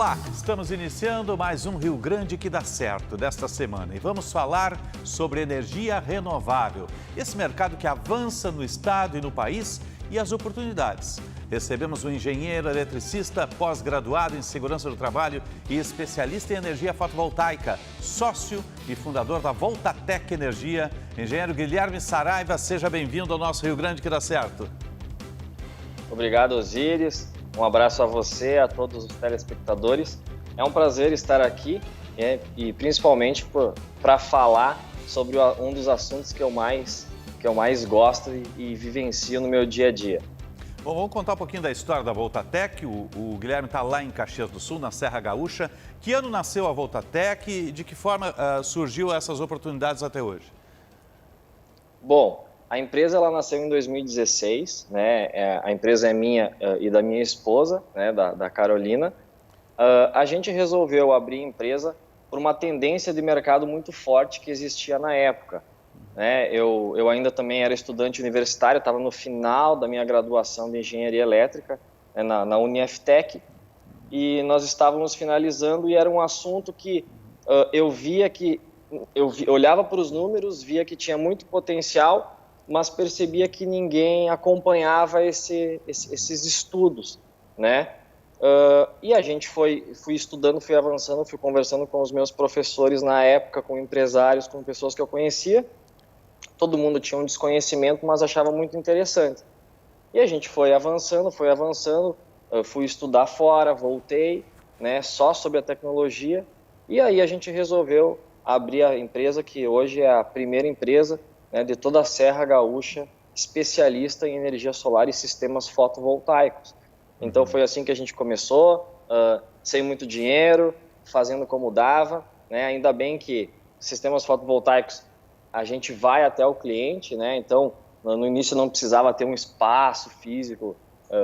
Olá, estamos iniciando mais um Rio Grande que dá certo desta semana e vamos falar sobre energia renovável, esse mercado que avança no estado e no país e as oportunidades. Recebemos um engenheiro eletricista, pós-graduado em segurança do trabalho e especialista em energia fotovoltaica, sócio e fundador da Voltatec Energia, engenheiro Guilherme Saraiva. Seja bem-vindo ao nosso Rio Grande que dá certo. Obrigado, Osíris. Um abraço a você, a todos os telespectadores. É um prazer estar aqui e principalmente para falar sobre um dos assuntos que eu mais gosto e vivencio no meu dia a dia. Bom, vamos contar um pouquinho da história da Voltatec. O Guilherme está lá em Caxias do Sul, na Serra Gaúcha. Que ano nasceu a Voltatec e de que forma surgiu essas oportunidades até hoje? Bom, a empresa ela nasceu em 2016, né? A empresa é minha e da minha esposa, né? Da Carolina. A gente resolveu abrir a empresa por uma tendência de mercado muito forte que existia na época. Né? Eu ainda também era estudante universitário, estava no final da minha graduação de engenharia elétrica, né? na Uniftec, e nós estávamos finalizando e era um assunto que eu via que olhava para os números, via que tinha muito potencial, mas percebia que ninguém acompanhava esses estudos, né? E a gente fui estudando, fui avançando, fui conversando com os meus professores na época, com empresários, com pessoas que eu conhecia. Todo mundo tinha um desconhecimento, mas achava muito interessante. E a gente foi avançando, fui estudar fora, voltei, né, só sobre a tecnologia, e aí a gente resolveu abrir a empresa, que hoje é a primeira empresa, né, de toda a Serra Gaúcha, especialista em energia solar e sistemas fotovoltaicos. Então foi assim que a gente começou, sem muito dinheiro, fazendo como dava, né, ainda bem que sistemas fotovoltaicos a gente vai até o cliente, né? Então, no início não precisava ter um espaço físico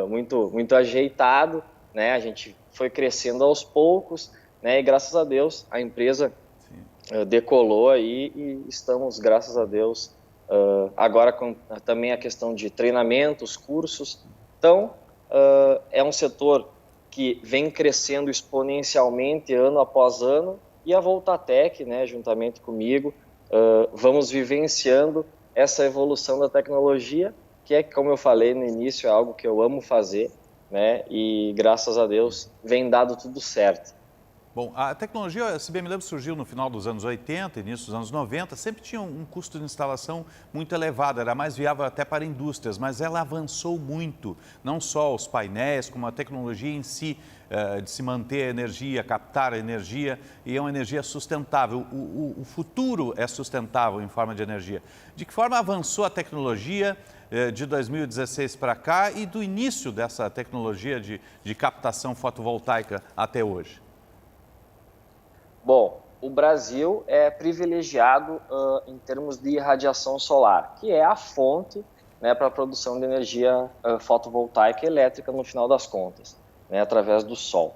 muito ajeitado, né? A gente foi crescendo aos poucos, né? E graças a Deus a empresa decolou aí e estamos, graças a Deus, agora com também a questão de treinamentos, cursos. Então, é um setor que vem crescendo exponencialmente ano após ano e a Voltatec, né? Juntamente comigo, vamos vivenciando essa evolução da tecnologia, que é, como eu falei no início, é algo que eu amo fazer, né? E graças a Deus vem dado tudo certo. Bom, a tecnologia, se bem me lembro, surgiu no final dos anos 80, início dos anos 90, sempre tinha um custo de instalação muito elevado, era mais viável até para indústrias, mas ela avançou muito, não só os painéis, como a tecnologia em si, de se manter a energia, captar a energia, e é uma energia sustentável. O futuro é sustentável em forma de energia. De que forma avançou a tecnologia de 2016 para cá e do início dessa tecnologia de captação fotovoltaica até hoje? Bom, o Brasil é privilegiado em termos de irradiação solar, que é a fonte, né, para a produção de energia fotovoltaica e elétrica no final das contas, né, através do sol.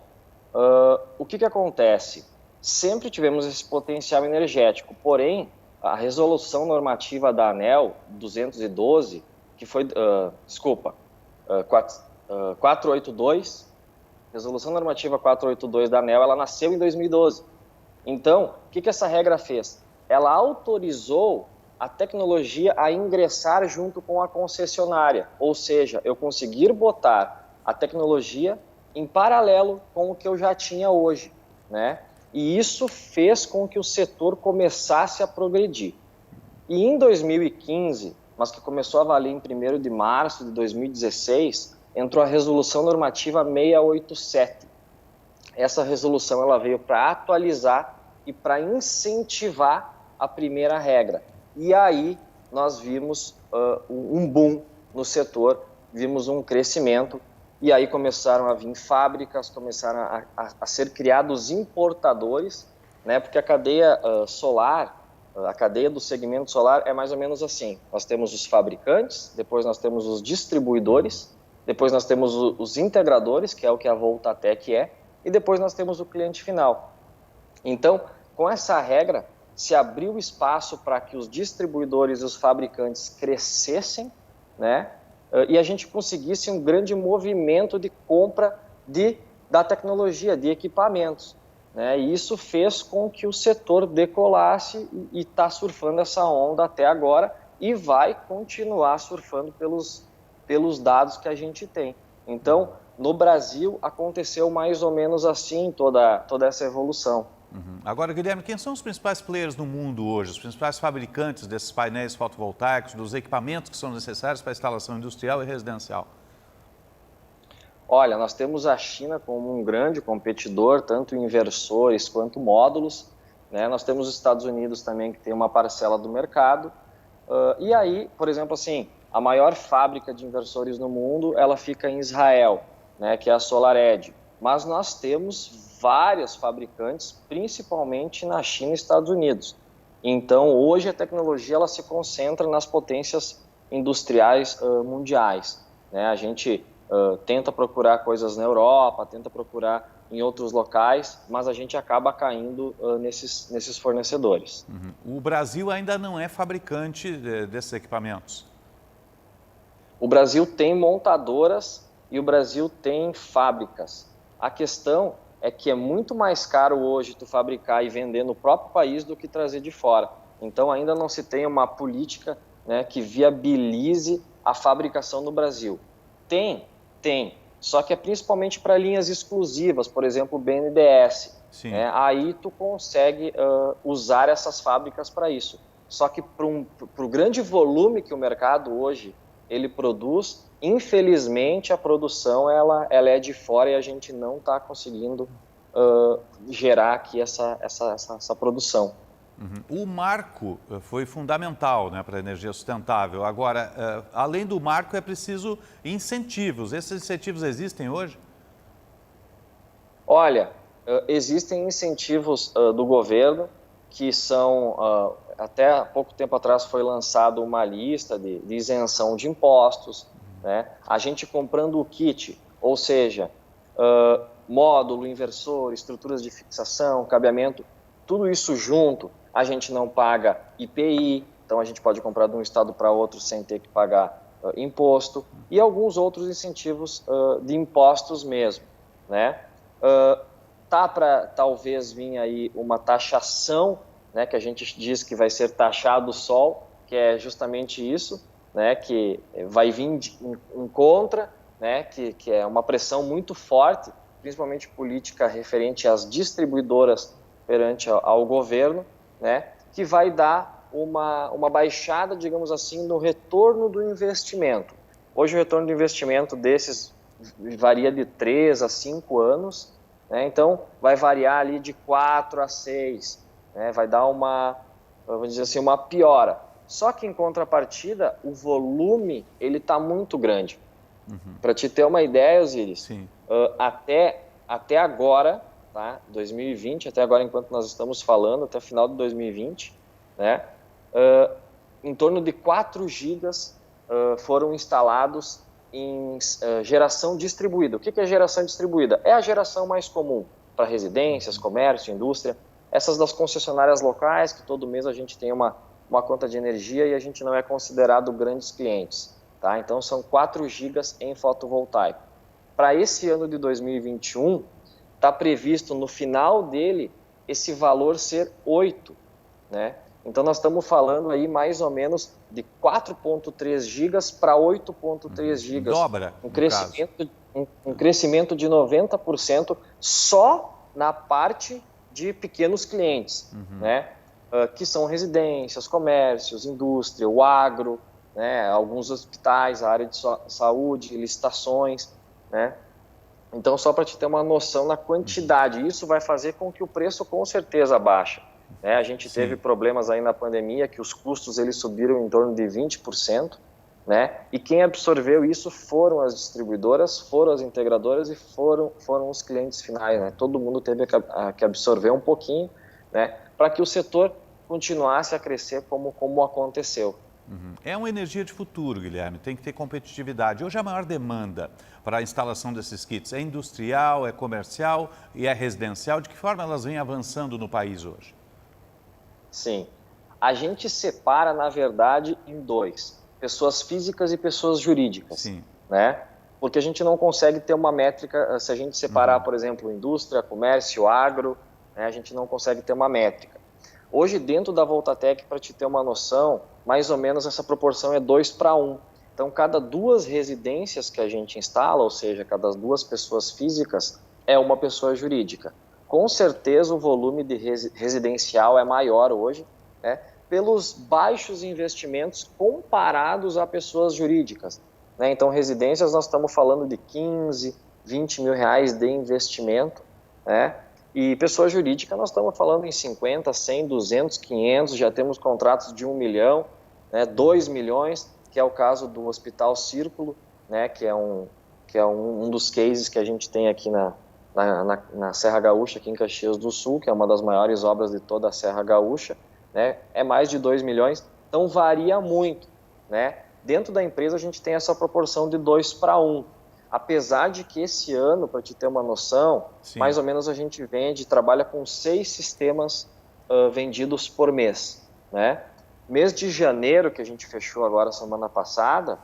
O que acontece? Sempre tivemos esse potencial energético, porém, a resolução normativa da ANEEL 212, que foi, 482, resolução normativa 482 da ANEEL, ela nasceu em 2012. Então, o que essa regra fez? Ela autorizou a tecnologia a ingressar junto com a concessionária, ou seja, eu conseguir botar a tecnologia em paralelo com o que eu já tinha hoje, né? E isso fez com que o setor começasse a progredir. E em 2015, mas que começou a valer em 1º de março de 2016, entrou a Resolução Normativa 687. Essa resolução ela veio para atualizar e para incentivar a primeira regra. E aí nós vimos um boom no setor, vimos um crescimento, e aí começaram a vir fábricas, começaram a ser criados importadores, né? Porque a cadeia solar, a cadeia do segmento solar é mais ou menos assim. Nós temos os fabricantes, depois nós temos os distribuidores, depois nós temos os integradores, que é o que a Voltatec é, e depois nós temos o cliente final. Então, com essa regra, se abriu espaço para que os distribuidores e os fabricantes crescessem, né? E a gente conseguisse um grande movimento de compra de da tecnologia, de equipamentos, né? E isso fez com que o setor decolasse e está surfando essa onda até agora e vai continuar surfando pelos dados que a gente tem. Então, no Brasil, aconteceu mais ou menos assim toda essa evolução. Agora, Guilherme, quem são os principais players no mundo hoje, os principais fabricantes desses painéis fotovoltaicos, dos equipamentos que são necessários para a instalação industrial e residencial? Olha, nós temos a China como um grande competidor, tanto em inversores quanto módulos, né? Nós temos os Estados Unidos também, que tem uma parcela do mercado. E aí, por exemplo, assim, a maior fábrica de inversores no mundo, ela fica em Israel, né, que é a SolarEdge. Mas nós temos vários fabricantes, principalmente na China e Estados Unidos. Então, hoje a tecnologia ela se concentra nas potências industriais mundiais, né? A gente tenta procurar coisas na Europa, tenta procurar em outros locais, mas a gente acaba caindo nesses fornecedores. O Brasil ainda não é fabricante desses equipamentos. O Brasil tem montadoras e o Brasil tem fábricas. A questão é que é muito mais caro hoje tu fabricar e vender no próprio país do que trazer de fora. Então ainda não se tem uma política, né, que viabilize a fabricação no Brasil. Tem, só que é principalmente para linhas exclusivas, por exemplo, o BNDES. Né? Aí tu consegue usar essas fábricas para isso. Só que para o grande volume que o mercado hoje ele produz, infelizmente a produção ela é de fora e a gente não está conseguindo gerar aqui essa produção. O marco foi fundamental, né, para a energia sustentável. Agora, além do marco, é preciso incentivos. Esses incentivos existem hoje? Olha, existem incentivos do governo que são, até há pouco tempo atrás foi lançada uma lista de isenção de impostos, né? A gente comprando o kit, ou seja, módulo, inversor, estruturas de fixação, cabeamento, tudo isso junto, a gente não paga IPI, então a gente pode comprar de um estado para outro sem ter que pagar imposto, e alguns outros incentivos de impostos mesmo, né? Tá para talvez vir aí uma taxação, né, que a gente diz que vai ser taxado o sol, que é justamente isso, né, que vai vir em contra, né, que é uma pressão muito forte, principalmente política referente às distribuidoras perante ao governo, né, que vai dar uma baixada, digamos assim, no retorno do investimento. Hoje o retorno do investimento desses varia de 3 a 5 anos, né, então vai variar ali de 4 a 6, né, vai dar vamos dizer assim, uma piora. Só que em contrapartida, o volume ele está muito grande. Para te ter uma ideia, Osiris, até agora, tá? 2020, até agora enquanto nós estamos falando, até o final de 2020, né? Em torno de 4 gigas foram instalados em geração distribuída. O que é geração distribuída? É a geração mais comum para residências, comércio, indústria, essas das concessionárias locais, que todo mês a gente tem uma conta de energia e a gente não é considerado grandes clientes. Tá? Então são 4 gigas em fotovoltaico. Para esse ano de 2021, está previsto no final dele esse valor ser 8, né? Então nós estamos falando aí mais ou menos de 4,3 gigas para 8,3 gigas. Dobra, um crescimento de 90% só na parte de pequenos clientes, né? Que são residências, comércios, indústria, o agro, né? Alguns hospitais, a área de saúde, licitações, né? Então, só para te ter uma noção na quantidade, isso vai fazer com que o preço com certeza baixe. Né? A gente teve problemas aí na pandemia, que os custos eles subiram em torno de 20%, né? E quem absorveu isso foram as distribuidoras, foram as integradoras e foram os clientes finais, né? Todo mundo teve que absorver um pouquinho, né? Para que o setor continuasse a crescer como aconteceu. É uma energia de futuro, Guilherme, tem que ter competitividade. Hoje a maior demanda para a instalação desses kits é industrial, é comercial e é residencial. De que forma elas vêm avançando no país hoje? Sim, a gente separa, na verdade, em dois: pessoas físicas e pessoas jurídicas. Sim. Né? porque a gente não consegue ter uma métrica, se a gente separar, por exemplo, indústria, comércio, agro, né, a gente não consegue ter uma métrica. Hoje, dentro da Voltatec, para te ter uma noção, mais ou menos essa proporção é 2:1. Então, cada 2 residências que a gente instala, ou seja, cada 2 pessoas físicas, é uma pessoa jurídica. Com certeza, o volume de residencial é maior hoje, né, pelos baixos investimentos comparados a pessoas jurídicas, né? Então, residências, nós estamos falando de 15, 20 mil reais de investimento, né? E pessoa jurídica, nós estamos falando em 50, 100, 200, 500, já temos contratos de 1 milhão, né, 2 milhões, que é o caso do Hospital Círculo, né, que é um dos cases que a gente tem aqui na Serra Gaúcha, aqui em Caxias do Sul, que é uma das maiores obras de toda a Serra Gaúcha, né, é mais de 2 milhões, então varia muito, né? Dentro da empresa a gente tem essa proporção de 2:1. Apesar de que esse ano, para te ter uma noção, Sim. mais ou menos a gente trabalha com 6 sistemas vendidos por mês, né? Mês de janeiro, que a gente fechou agora semana passada,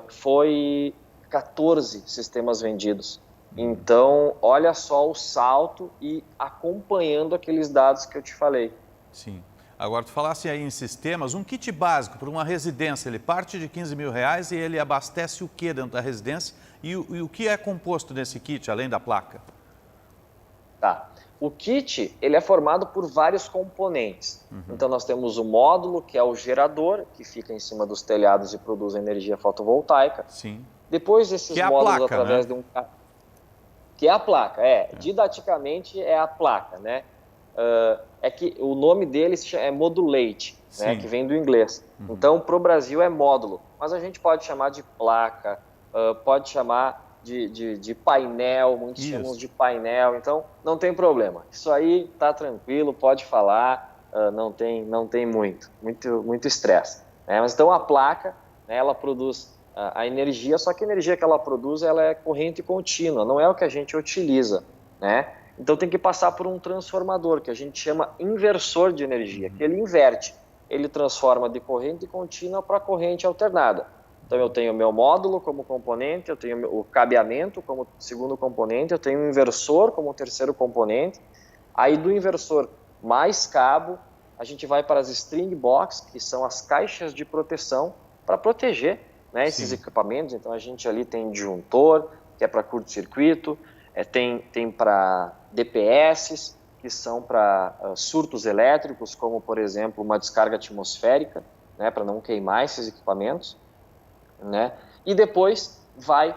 foi 14 sistemas vendidos. Então, olha só o salto e acompanhando aqueles dados que eu te falei. Sim. Agora, tu falasse aí em sistemas, um kit básico para uma residência, ele parte de 15 mil reais e ele abastece o que dentro da residência? E o que é composto nesse kit, além da placa? Tá. O kit, ele é formado por vários componentes. Então, nós temos o módulo, que é o gerador, que fica em cima dos telhados e produz energia fotovoltaica. Sim. Depois, esses que é módulos, a placa, através né? de um... Que é a placa, didaticamente é a placa, né? É que o nome deles é modulate, né, que vem do inglês. Então, para o Brasil é módulo, mas a gente pode chamar de placa, pode chamar de painel, muitos chamam de painel, então não tem problema. Isso aí tá tranquilo, pode falar, não tem muito estresse, né? Mas então a placa, né, ela produz a energia, só que a energia que ela produz ela é corrente contínua, não é o que a gente utiliza, né? Então tem que passar por um transformador, que a gente chama inversor de energia, que ele inverte, ele transforma de corrente contínua para corrente alternada. Então eu tenho o meu módulo como componente, eu tenho o cabeamento como segundo componente, eu tenho o inversor como terceiro componente, aí do inversor mais cabo, a gente vai para as string box, que são as caixas de proteção, para proteger, né, esses equipamentos. Então a gente ali tem disjuntor, que é para curto-circuito, tem para DPS, que são para surtos elétricos, como por exemplo uma descarga atmosférica, né, para não queimar esses equipamentos, né? E depois vai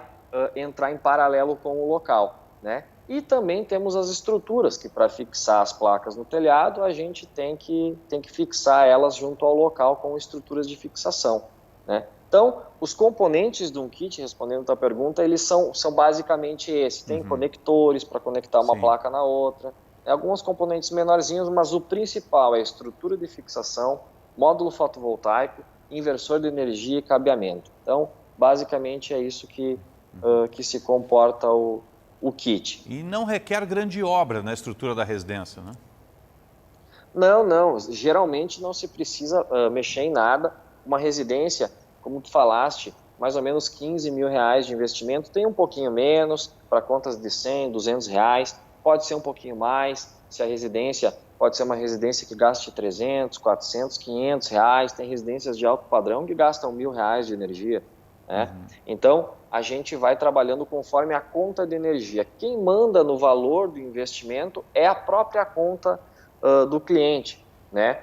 entrar em paralelo com o local, né? E também temos as estruturas, que para fixar as placas no telhado, a gente tem que fixar elas junto ao local com estruturas de fixação, né? Então, os componentes de um kit, respondendo a tua pergunta, eles são basicamente esses. Tem conectores para conectar uma placa na outra, alguns componentes menorzinhos, mas o principal é a estrutura de fixação, módulo fotovoltaico, inversor de energia e cabeamento. Então, basicamente é isso que se comporta o kit. E não requer grande obra na estrutura da residência, né? Não. Geralmente não se precisa mexer em nada. Uma residência, como tu falaste, mais ou menos 15 mil reais de investimento, tem um pouquinho menos, para contas de 100, 200 reais, pode ser um pouquinho mais, se a residência pode ser uma residência que gaste 300, 400, 500 reais, tem residências de alto padrão que gastam 1.000 reais de energia, né? Então, a gente vai trabalhando conforme a conta de energia. Quem manda no valor do investimento é a própria conta do cliente, né?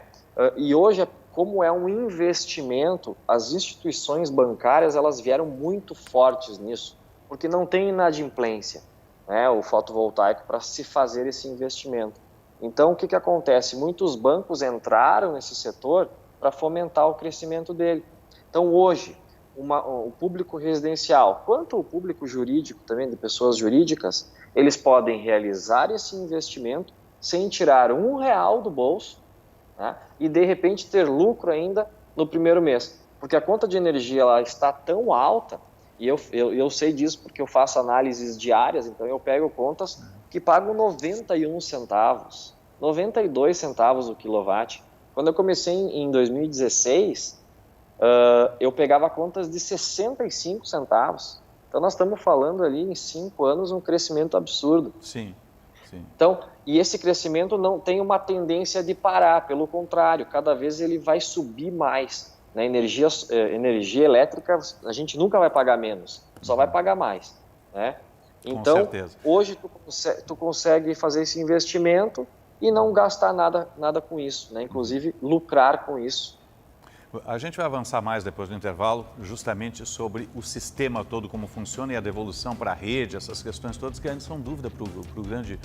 E hoje, como é um investimento, as instituições bancárias elas vieram muito fortes nisso, porque não tem inadimplência, né, o fotovoltaico para se fazer esse investimento. Então, o que acontece? Muitos bancos entraram nesse setor para fomentar o crescimento dele. Então, hoje, o público residencial, quanto o público jurídico também, de pessoas jurídicas, eles podem realizar esse investimento sem tirar R$1 do bolso, né, e de repente ter lucro ainda no primeiro mês. Porque a conta de energia ela está tão alta, e eu sei disso porque eu faço análises diárias, então eu pego contas que pagam 91 centavos, 92 centavos o quilowatt. Quando eu comecei em 2016, eu pegava contas de 65 centavos. Então, nós estamos falando ali em 5 anos um crescimento absurdo. Sim, sim. Então, e esse crescimento não tem uma tendência de parar, pelo contrário, cada vez ele vai subir mais. Na energia elétrica, a gente nunca vai pagar menos, só vai pagar mais, né? Então, com certeza. hoje tu consegue fazer esse investimento e não gastar nada com isso, né? Inclusive lucrar com isso. A gente vai avançar mais depois do intervalo, justamente sobre o sistema todo, como funciona e a devolução para a rede, essas questões todas que ainda são dúvida para o grande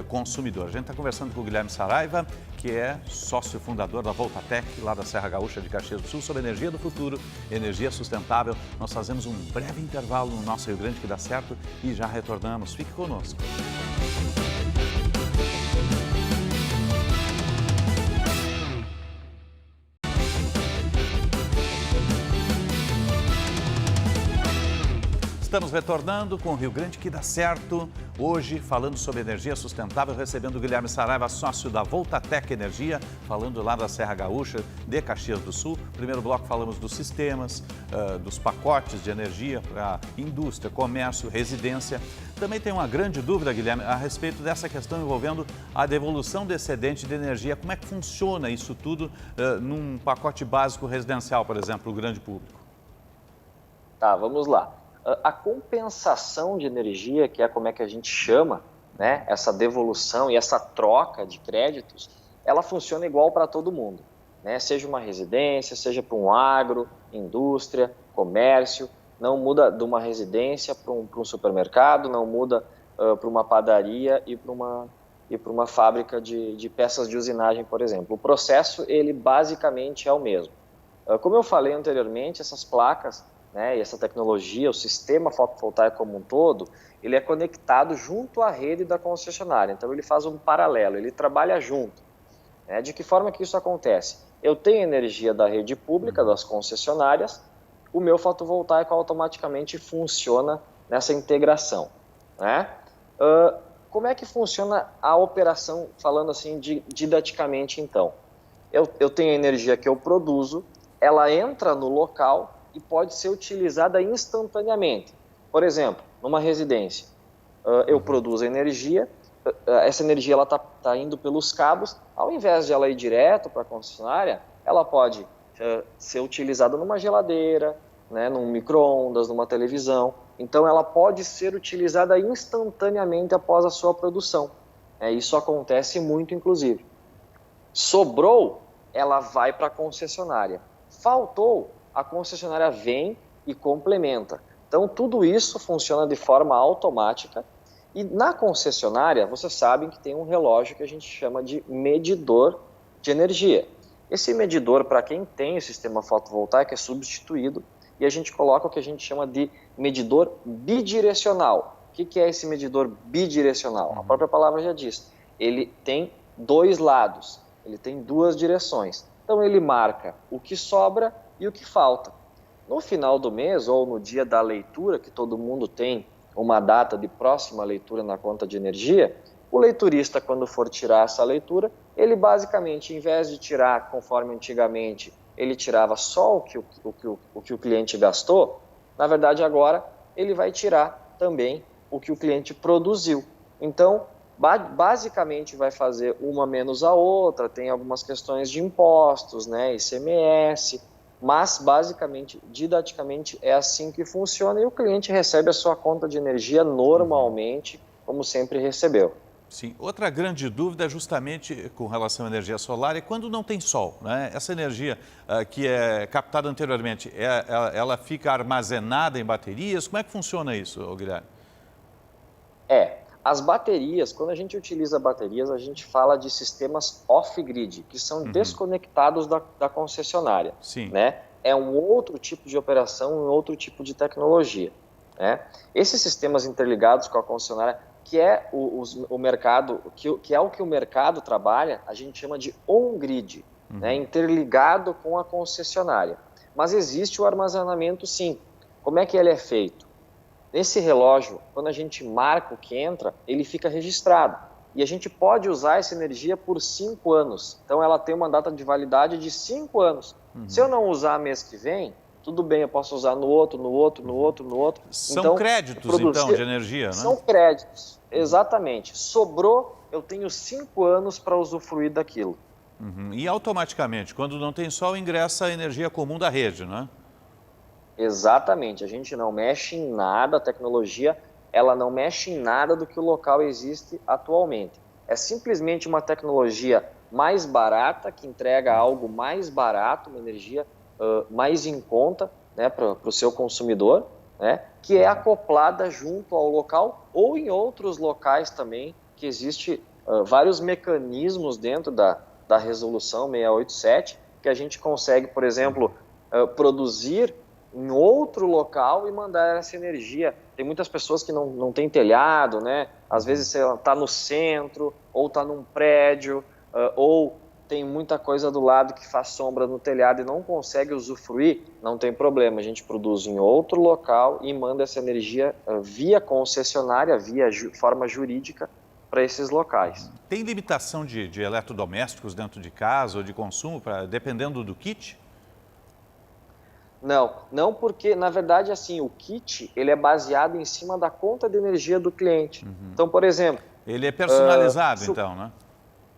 consumidor. A gente está conversando com o Guilherme Saraiva, que é sócio fundador da Voltatec, lá da Serra Gaúcha de Caxias do Sul, sobre energia do futuro, energia sustentável. Nós fazemos um breve intervalo no nosso Rio Grande que dá certo e já retornamos. Fique conosco. Estamos retornando com o Rio Grande que dá certo. Hoje, falando sobre energia sustentável, recebendo o Guilherme Saraiva, sócio da Voltatec Energia, falando lá da Serra Gaúcha de Caxias do Sul. Primeiro bloco falamos dos sistemas, dos pacotes de energia para indústria, comércio, residência. Também tem uma grande dúvida, Guilherme, a respeito dessa questão envolvendo a devolução do excedente de energia. Como é que funciona isso tudo num pacote básico residencial, por exemplo, o grande público? Tá, vamos lá. A compensação de energia, que é como é que a gente chama, né, essa devolução e essa troca de créditos, ela funciona igual para todo mundo, né? Seja uma residência, seja para um agro, indústria, comércio, não muda de uma residência para um supermercado, não muda para uma padaria e para uma fábrica de peças de usinagem, por exemplo. O processo, ele basicamente é o mesmo. Como eu falei anteriormente, essas placas, né, e essa tecnologia, o sistema fotovoltaico como um todo, ele é conectado junto à rede da concessionária. Então, ele faz um paralelo, ele trabalha junto. Né? De que forma que isso acontece? Eu tenho energia da rede pública, das concessionárias, o meu fotovoltaico automaticamente funciona nessa integração. Né? Como é que funciona a operação, falando assim didaticamente, então? Eu tenho a energia que eu produzo, ela entra no local e pode ser utilizada instantaneamente. Por exemplo, numa residência, eu produzo energia, essa energia está indo pelos cabos, ao invés de ela ir direto para a concessionária, ela pode ser utilizada numa geladeira, né, num micro-ondas, numa televisão. Então, ela pode ser utilizada instantaneamente após a sua produção. Isso acontece muito, inclusive. Sobrou, ela vai para a concessionária. Faltou, a concessionária vem e complementa. Então, tudo isso funciona de forma automática e na concessionária, vocês sabem que tem um relógio que a gente chama de medidor de energia. Esse medidor, para quem tem o sistema fotovoltaico, é substituído e a gente coloca o que a gente chama de medidor bidirecional. O que é esse medidor bidirecional? A própria palavra já diz. Ele tem 2 lados, ele tem 2 direções. Então, ele marca o que sobra e o que falta. No final do mês ou no dia da leitura, que todo mundo tem uma data de próxima leitura na conta de energia, o leiturista, quando for tirar essa leitura, ele basicamente, em vez de tirar conforme antigamente, ele tirava só o que o cliente gastou, na verdade agora ele vai tirar também o que o cliente produziu. Então, basicamente vai fazer uma menos a outra, tem algumas questões de impostos, né, ICMS, mas basicamente, didaticamente, é assim que funciona e o cliente recebe a sua conta de energia normalmente, como sempre recebeu. Sim, outra grande dúvida é justamente com relação à energia solar é quando não tem sol, né? Essa energia que é captada anteriormente, ela fica armazenada em baterias? Como é que funciona isso, Guilherme? As baterias, quando a gente utiliza baterias, a gente fala de sistemas off-grid, que são desconectados da concessionária. Sim. Né? É um outro tipo de operação, um outro tipo de tecnologia. Né? Esses sistemas interligados com a concessionária, que é o mercado, que é o que o mercado trabalha, a gente chama de on-grid, né? Interligado com a concessionária. Mas existe o armazenamento, sim. Como é que ele é feito? Nesse relógio, quando a gente marca o que entra, ele fica registrado. E a gente pode usar essa energia por 5 anos. Então, ela tem uma data de validade de 5 anos. Se eu não usar mês que vem, tudo bem, eu posso usar no outro, no outro, no outro, no outro. São então, créditos, então, de energia, né? São créditos, exatamente. Sobrou, eu tenho 5 anos para usufruir daquilo. E automaticamente, quando não tem sol, ingressa a energia comum da rede, não é? Exatamente, a gente não mexe em nada, a tecnologia, ela não mexe em nada do que o local existe atualmente. É simplesmente uma tecnologia mais barata, que entrega algo mais barato, uma energia mais em conta, né, para o seu consumidor, né, que é acoplada junto ao local ou em outros locais também, que existe vários mecanismos dentro da resolução 687, que a gente consegue, por exemplo, produzir em outro local e mandar essa energia. Tem muitas pessoas que não têm telhado, né? Às vezes você está no centro, ou está num prédio, ou tem muita coisa do lado que faz sombra no telhado e não consegue usufruir, não tem problema. A gente produz em outro local e manda essa energia via concessionária, via forma jurídica, para esses locais. Tem limitação de eletrodomésticos dentro de casa ou de consumo, dependendo do kit? Não porque, na verdade, assim, o kit, ele é baseado em cima da conta de energia do cliente. Então, por exemplo... Ele é personalizado, então, né?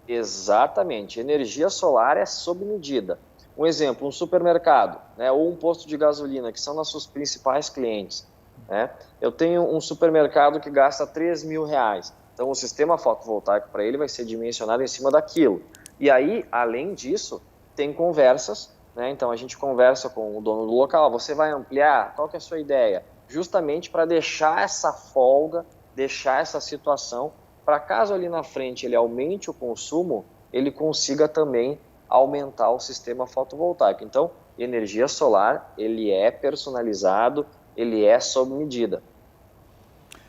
Exatamente. Energia solar é sob medida. Um exemplo, um supermercado, né, ou um posto de gasolina, que são nossos principais clientes. Né? Eu tenho um supermercado que gasta R$3.000. Então, o sistema fotovoltaico para ele vai ser dimensionado em cima daquilo. E aí, além disso, tem conversas, né? Então, a gente conversa com o dono do local, você vai ampliar? Qual que é a sua ideia? Justamente para deixar essa folga, deixar essa situação, para caso ali na frente ele aumente o consumo, ele consiga também aumentar o sistema fotovoltaico. Então, energia solar, ele é personalizado, ele é sob medida.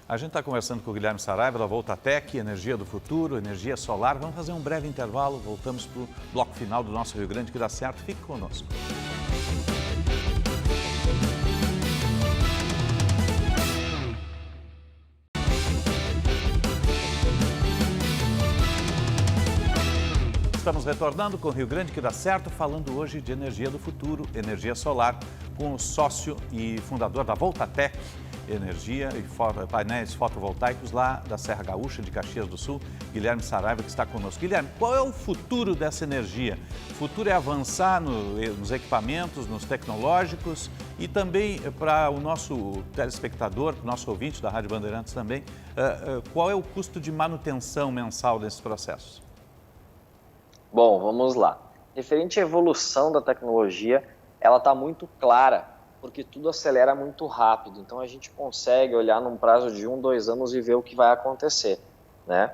A gente está conversando com o Guilherme Saraiva, da Voltatec, energia do futuro, energia solar. Vamos fazer um breve intervalo, voltamos para o bloco final do nosso Rio Grande que dá certo. Fique conosco. Estamos retornando com o Rio Grande que dá certo, falando hoje de energia do futuro, energia solar, com o sócio e fundador da Voltatec, energia e painéis fotovoltaicos lá da Serra Gaúcha, de Caxias do Sul, Guilherme Saraiva, que está conosco. Guilherme, qual é o futuro dessa energia? O futuro é avançar nos equipamentos, nos tecnológicos e também para o nosso telespectador, para o nosso ouvinte da Rádio Bandeirantes também, qual é o custo de manutenção mensal desses processos? Bom, vamos lá. Referente à evolução da tecnologia, ela está muito clara, porque tudo acelera muito rápido. Então, a gente consegue olhar num prazo de 1, 2 anos e ver o que vai acontecer, né?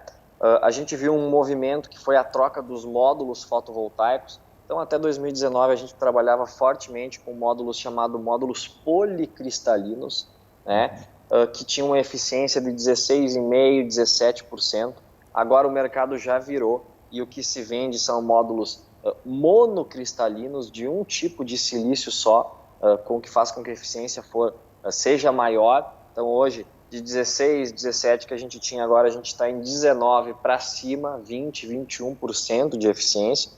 A gente viu um movimento que foi a troca dos módulos fotovoltaicos. Então, até 2019, a gente trabalhava fortemente com módulos chamados módulos policristalinos, né? Que tinham uma eficiência de 16,5%, 17%. Agora, o mercado já virou e o que se vende são módulos monocristalinos de um tipo de silício só, que faz com que a eficiência seja maior. Então, hoje, de 16, 17 que a gente tinha agora, a gente está em 19 para cima, 20, 21% de eficiência.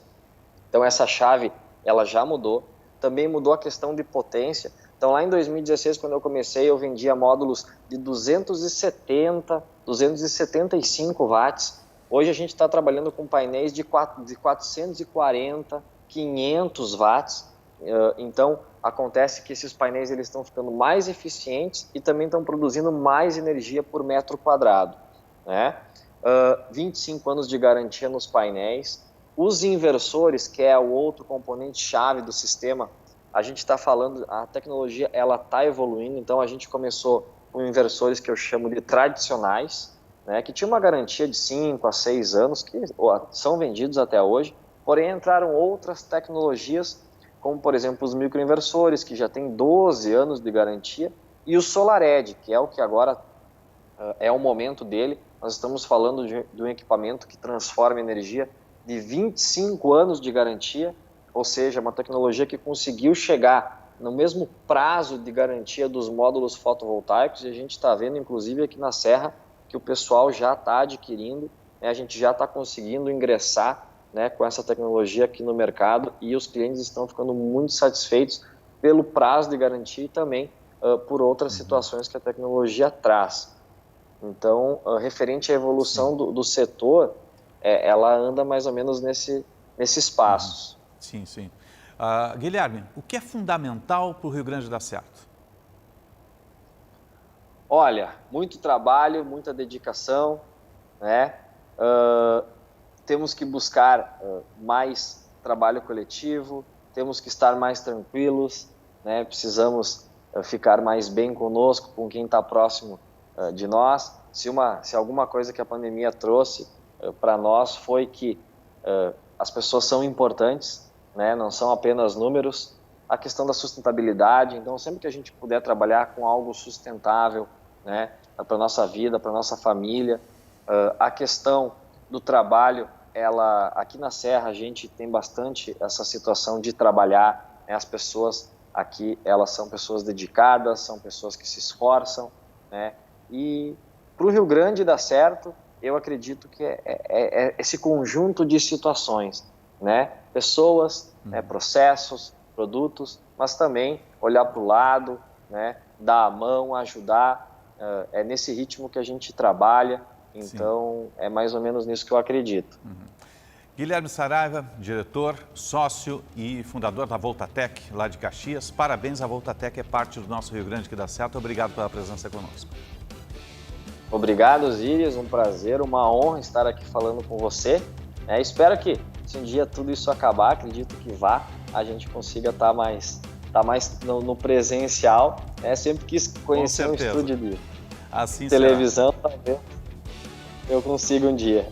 Então, essa chave, ela já mudou. Também mudou a questão de potência. Então, lá em 2016, quando eu comecei, eu vendia módulos de 270, 275 watts. Hoje a gente está trabalhando com painéis de 440, 500 watts. Então, acontece que esses painéis eles estão ficando mais eficientes e também estão produzindo mais energia por metro quadrado, né? 25 anos de garantia nos painéis. Os inversores, que é o outro componente-chave do sistema, a gente está falando, a tecnologia ela está evoluindo, então a gente começou com inversores que eu chamo de tradicionais, né, que tinha uma garantia de 5 a 6 anos, que são vendidos até hoje, porém entraram outras tecnologias, como por exemplo os microinversores, que já tem 12 anos de garantia, e o SolarEdge, que é o que agora é o momento dele. Nós estamos falando de um equipamento que transforma energia de 25 anos de garantia, ou seja, uma tecnologia que conseguiu chegar no mesmo prazo de garantia dos módulos fotovoltaicos, e a gente está vendo inclusive aqui na Serra, que o pessoal já está adquirindo, né? A gente já está conseguindo ingressar, né, com essa tecnologia aqui no mercado e os clientes estão ficando muito satisfeitos pelo prazo de garantia e também por outras situações que a tecnologia traz. Então, referente à evolução do setor, ela anda mais ou menos nesses passos. Sim, sim. Guilherme, o que é fundamental para o Rio Grande dar certo? Olha, muito trabalho, muita dedicação, né? Temos que buscar mais trabalho coletivo, temos que estar mais tranquilos, né? Precisamos ficar mais bem conosco, com quem está próximo de nós. Se alguma coisa que a pandemia trouxe para nós foi que as pessoas são importantes, né? Não são apenas números. A questão da sustentabilidade, então sempre que a gente puder trabalhar com algo sustentável, né? Para a nossa vida, para a nossa família. A questão do trabalho, aqui na Serra a gente tem bastante essa situação de trabalhar, né? As pessoas aqui, elas são pessoas dedicadas, são pessoas que se esforçam, né? E para o Rio Grande dar certo, eu acredito que é esse conjunto de situações, né? Pessoas, né? Processos, produtos, mas também olhar para o lado, né? Dar a mão, ajudar. É nesse ritmo que a gente trabalha, então é mais ou menos nisso que eu acredito. Guilherme Saraiva, diretor, sócio e fundador da Voltatec, lá de Caxias. Parabéns, a Voltatec é parte do nosso Rio Grande que dá certo. Obrigado pela presença conosco. Obrigado, Osíris, um prazer, uma honra estar aqui falando com você. Espero que, se um dia tudo isso acabar, acredito que a gente consiga estar mais no presencial. Sempre quis conhecer um estúdio de assim televisão, talvez eu consiga um dia.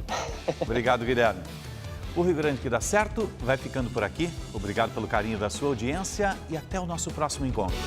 Obrigado, Guilherme. O Rio Grande que dá certo vai ficando por aqui. Obrigado pelo carinho da sua audiência e até o nosso próximo encontro.